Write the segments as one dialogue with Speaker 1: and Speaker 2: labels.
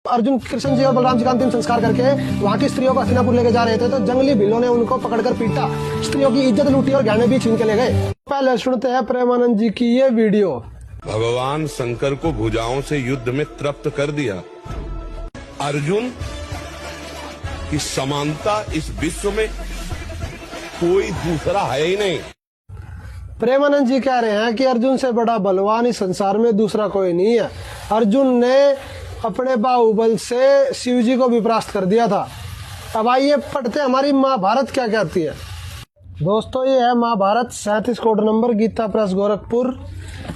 Speaker 1: अर्जुन कृष्ण जी और बलराम जी का अंतिम संस्कार करके वहाँ की स्त्रियों को हस्तिनापुर लेके जा रहे थे तो जंगली भीलों ने उनको पकड़कर पीटा, स्त्रियों की इज्जत लूटी और गहने भी छीन के ले गए। पहले सुनते हैं प्रेमानंद जी की ये वीडियो।
Speaker 2: भगवान शंकर को भुजाओं से युद्ध में तृप्त कर दिया। अर्जुन की समानता इस विश्व में कोई दूसरा है ही नहीं।
Speaker 1: प्रेमानंद जी कह रहे हैं कि अर्जुन से बड़ा बलवान इस संसार में दूसरा कोई नहीं है। अर्जुन ने अपने बाहुबल से शिव जी को भी परास्त कर दिया था। अब आइए पढ़ते हमारी महाभारत क्या कहती है। दोस्तों ये है Mahabharata 37 code number, Gita press Gorakhpur.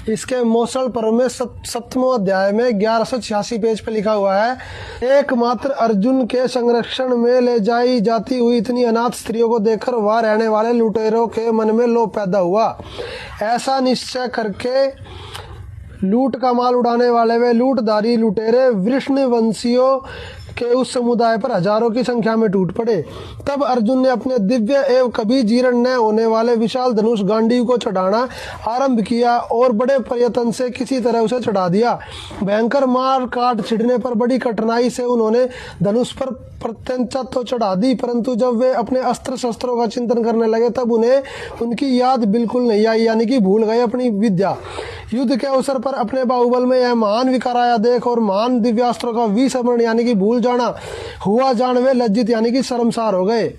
Speaker 1: इसके मौसल पर्व में 7वें अध्याय में 1186 पेज पे लिखा हुआ है, एकमात्र अर्जुन के संरक्षण में ले जाई जाती हुई इतनी अनाथ स्त्रियों को देखकर वहां रहने वाले लुटेरों के मन में लोभ पैदा हुआ। ऐसा निश्चय करके लूट का माल उड़ाने वाले वे लूटधारी लुटेरे वृषणवंशियों के उस समुदाय पर हजारों की संख्या में टूट पड़े। तब अर्जुन ने अपने दिव्य एवं कभी जीर्ण न होने वाले विशाल धनुष गांडीव को चढ़ाना आरंभ किया और बड़े प्रयत्न से किसी तरह उसे चढ़ा दिया। भयंकर मार काट छिड़ने पर बड़ी कठिनाई से उन्होंने धनुष पर प्रत्यंचा तो चढ़ा दी, परंतु जब वे अपने अस्त्र शस्त्रों का चिंतन करने लगे तब उन्हें उनकी याद बिल्कुल नहीं आई, यानी कि भूल गए अपनी विद्या। युद्ध के अवसर पर अपने बाहुबल में यह महान विकार आया देख और महान दिव्यास्त्रों का विस्मरण यानी कि भूल जाना हुआ जान वे लज्जित यानी कि शर्मसार हो गए।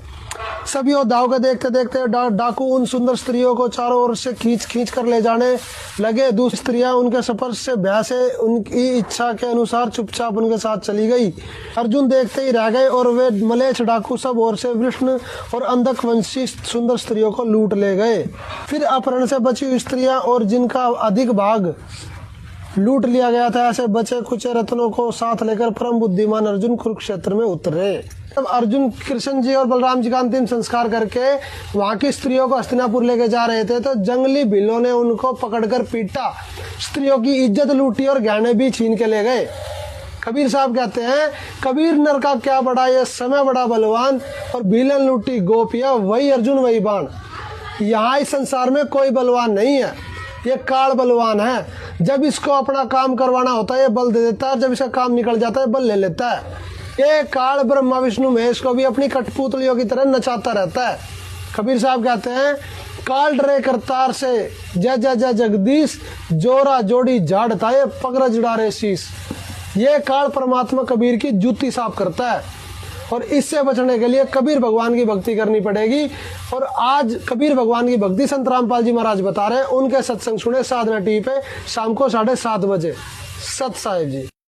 Speaker 1: सभी योद्धाओं को देखते देखते डाकू उन सुंदर स्त्रियों को चारों ओर से खींच कर ले जाने लगे। दूसरी स्त्रियां उनके स्पर्श से भय से उनकी इच्छा के अनुसार चुपचाप उनके साथ चली गई। अर्जुन देखते ही रह गए और वे मलेच्छ डाकू सब ओर से वृष्ण और अंधक वंशी सुंदर स्त्रियों को लूट ले गए। फिर अपहरण से बची हुई स्त्रियां और जिनका अधिक भाग लूट लिया गया था, ऐसे बचे खुचे रत्नों को साथ लेकर परम बुद्धिमान अर्जुन कुरुक्षेत्र में उतरे। तब अर्जुन कृष्ण जी और बलराम जी का अंतिम संस्कार करके वहाँ की स्त्रियों को हस्तिनापुर लेके जा रहे थे तो जंगली भीलों ने उनको पकड़कर पीटा, स्त्रियों की इज्जत लूटी और गहने भी छीन के ले गए। कबीर साहब कहते हैं, कबीर नर का क्या बड़ा ये समय बड़ा बलवान और भीलन लूटी गोपियां वही अर्जुन वही बाण। यहाँ इस संसार में कोई बलवान नहीं है, ये काल बलवान है। जब इसको अपना काम करवाना होता है ये बल दे देता है, जब इसका काम निकल जाता है बल ले लेता है। ये काल ब्रह्मा विष्णु महेश को भी अपनी कठपुतलियों की तरह नचाता रहता है। कबीर साहब कहते हैं, काल डरे करतार से जय जय जय जगदीश, जोरा जोड़ी झाड़ता ये पगरज डारे शीश। ये काल परमात्मा कबीर की जूती साफ करता है और इससे बचने के लिए कबीर भगवान की भक्ति करनी पड़ेगी। और आज कबीर भगवान की भक्ति संत रामपाल जी महाराज बता रहे हैं, उनके सत्संग सुने साधना टीवी पे शाम को 7:30 बजे। सत साहिब जी।